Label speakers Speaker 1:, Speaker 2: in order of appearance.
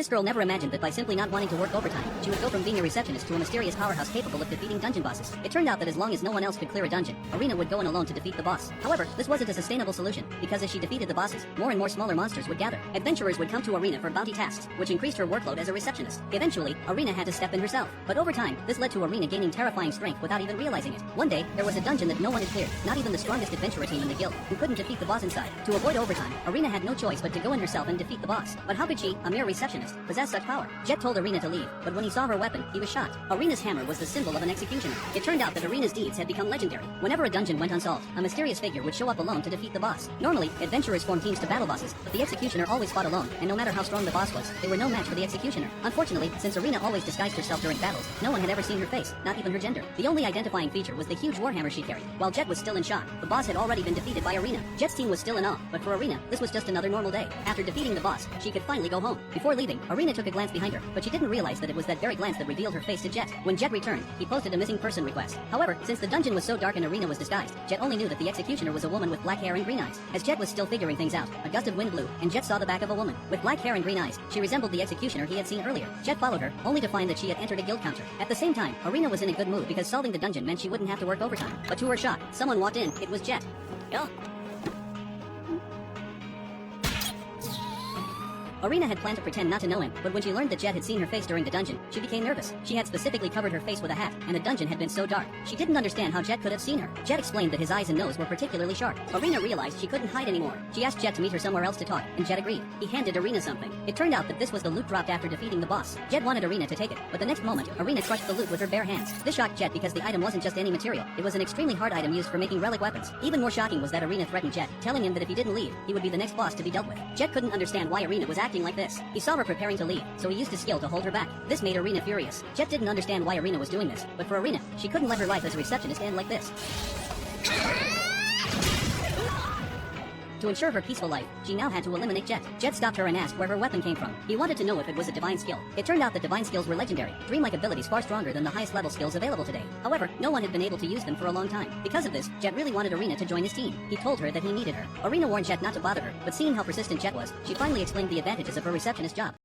Speaker 1: This girl never imagined that by simply not wanting to work overtime, she would go from being a receptionist to a mysterious powerhouse capable of defeating dungeon bosses. It turned out that as long as no one else could clear a dungeon, Arena would go in alone to defeat the boss. However, this wasn't a sustainable solution, because as she defeated the bosses, more and more smaller monsters would gather. Adventurers would come to Arena for bounty tasks, which increased her workload as a receptionist. Eventually, Arena had to step in herself. But over time, this led to Arena gaining terrifying strength without even realizing it. One day, there was a dungeon that no one had cleared, not even the strongest adventurer team in the guild, who couldn't defeat the boss inside. To avoid overtime, Arena had no choice but to go in herself and defeat the boss. But how could she, a mere receptionist, possess such power? Jet told Arena to leave, but when he saw her weapon, he was shocked. Arena's hammer was the symbol of an executioner. It turned out that Arena's deeds had become legendary. Whenever a dungeon went unsolved, a mysterious figure would show up alone to defeat the boss. Normally, adventurers formed teams to battle bosses, but the executioner always fought alone, and no matter how strong the boss was, they were no match for the executioner. Unfortunately, since Arena always disguised herself during battles, no one had ever seen her face, not even her gender. The only identifying feature was the huge warhammer she carried. While Jet was still in shock, the boss had already been defeated by Arena. Jet's team was still in awe, but for Arena, this was just another normal day. After defeating the boss, she could finally go home. Before leaving, Arena took a glance behind her, but she didn't realize that it was that very glance that revealed her face to Jet. When Jet returned, he posted a missing person request. However, since the dungeon was so dark and Arena was disguised, Jet only knew that the executioner was a woman with black hair and green eyes. As Jet was still figuring things out, a gust of wind blew, and Jet saw the back of a woman. With black hair and green eyes, she resembled the executioner he had seen earlier. Jet followed her, only to find that she had entered a guild counter. At the same time, Arena was in a good mood because solving the dungeon meant she wouldn't have to work overtime. But to her shock, someone walked in. It was Jet. Yo. Arena had planned to pretend not to know him, but when she learned that Jet had seen her face during the dungeon, she became nervous. She had specifically covered her face with a hat, and the dungeon had been so dark. She didn't understand how Jet could have seen her. Jet explained that his eyes and nose were particularly sharp. Arena realized she couldn't hide anymore. She asked Jet to meet her somewhere else to talk, and Jet agreed. He handed Arena something. It turned out that this was the loot dropped after defeating the boss. Jet wanted Arena to take it, but the next moment, Arena crushed the loot with her bare hands. This shocked Jet because the item wasn't just any material. It was an extremely hard item used for making relic weapons. Even more shocking was that Arena threatened Jet, telling him that if he didn't leave, he would be the next boss to be dealt with. Jet couldn't understand why Arena was acting like this. He saw her preparing to leave, so he used his skill to hold her back. This made Arena furious. Jet didn't understand why Arena was doing this, but for Arena, she couldn't let her life as a receptionist end like this. To ensure her peaceful life, she now had to eliminate Jet. Jet stopped her and asked where her weapon came from. He wanted to know if it was a divine skill. It turned out that divine skills were legendary, dreamlike abilities far stronger than the highest level skills available today. However, no one had been able to use them for a long time. Because of this, Jet really wanted Arena to join his team. He told her that he needed her. Arena warned Jet not to bother her, but seeing how persistent Jet was, she finally explained the advantages of her receptionist job.